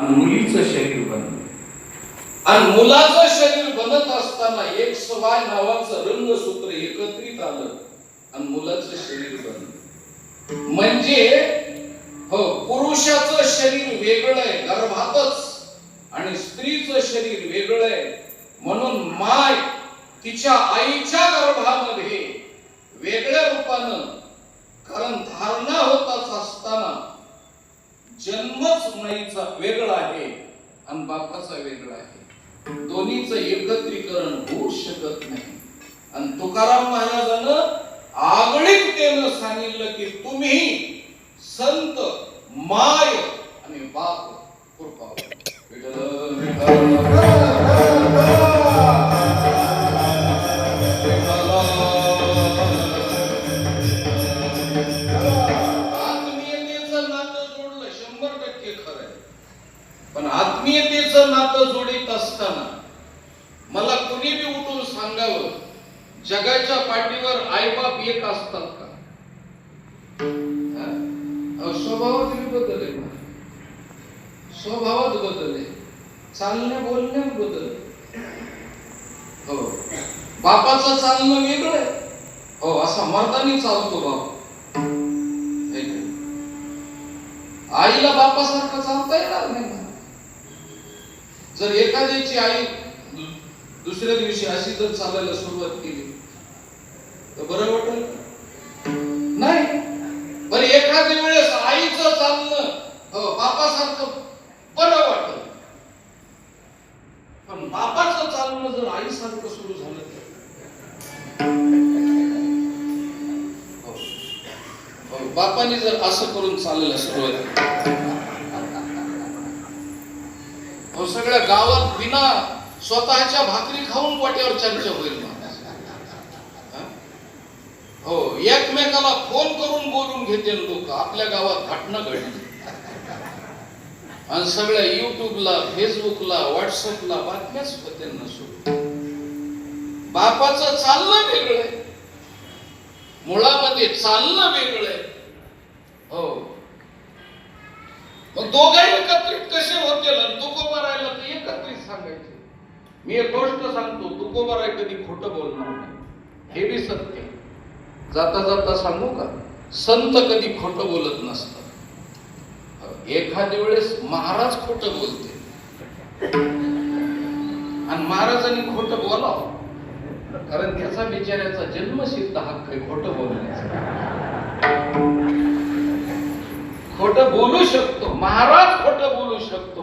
आणि मुलीचं शरीर बनलं. आणि मुलाचं शरीर बनत असताना एक सवाय नावाचं रंगसूत्र एकत्रित आलं आणि मुलाचं शरीर बनलं. म्हणजे हो, पुरुषाचं शरीर वेगळं आहे गर्भातच आणि स्त्रीचं शरीर वेगळं आहे. म्हणून माय तिच्या आईच्या गर्भामध्ये वेगळ्या रूपानं, कारण धारणा होताच असताना जन्मच माईचा वेगळा आहे आणि बापाचा वेगळा आहे. दोन्हीचं एकत्रीकरण होऊ शकत नाही. आणि तुकाराम महाराजानं आगळीकतेनं सांगितलं की तुम्ही संत माय आणि बाप कृपा. आत्मीयतेचं नातं जोडलं 100% खरं आहे. पण आत्मीयतेचं नातं जोडीत असताना मला कुणी बी उठून सांगावं जगाच्या पाठीवर आईबाप एक असतात का? स्वभावात बदल आहे, स्वभावात बदल आहे, चालण्या बोलण्यात बदल. हो, बापाचं चालणं वेगळं आहे. हो, असा मर्दानी चालतो बाप. आईला बापासारखं चालता येणार नाही. जर एखाद्याची आई दुसऱ्या दिवशी अशी जर चालायला सुरुवात केली तर बरं वाटेल नाही. पण एखाद्या वेळेस आईचं चालणं बापासारखं बरं वाटत. पण बापाचं चालणं जर आईसारखं सुरू झालं तर बापाने जर असं करून चालायला सुरुवात सगळ्या गावात बिना स्वतःच्या भाकरी खाऊन वाट्यावर चर्चा होईल. हो, एकमेकाला फोन करून बोलून घेते लोक. आपल्या गावात घटना घडली आणि सगळ्या युट्यूबला, फेसबुकला, व्हॉट्सअपला बातम्याच होते नसू. बापाचं चालणं वेगळं, मुळामध्ये चालणं वेगळं. हो, मग दोघांनी एकत्रित कसे होतील? तुकोबा राहिला तर एकत्रित सांगायचे. मी एक गोष्ट सांगतो, तुकोबा राय कधी खोटं बोलणार नाही, हे बी सत्य. जाता जाता सांगू का, संत कधी खोटं बोलत नसतात. एखाद्या वेळेस महाराज खोटं बोलते आणि महाराजांनी खोटं बोलावं, कारण त्याचा बिचाऱ्याचा जन्मसिद्ध हक्क आहे खोटं बोलण्याचा. खोटं बोलू शकतो महाराज, खोटं बोलू शकतो.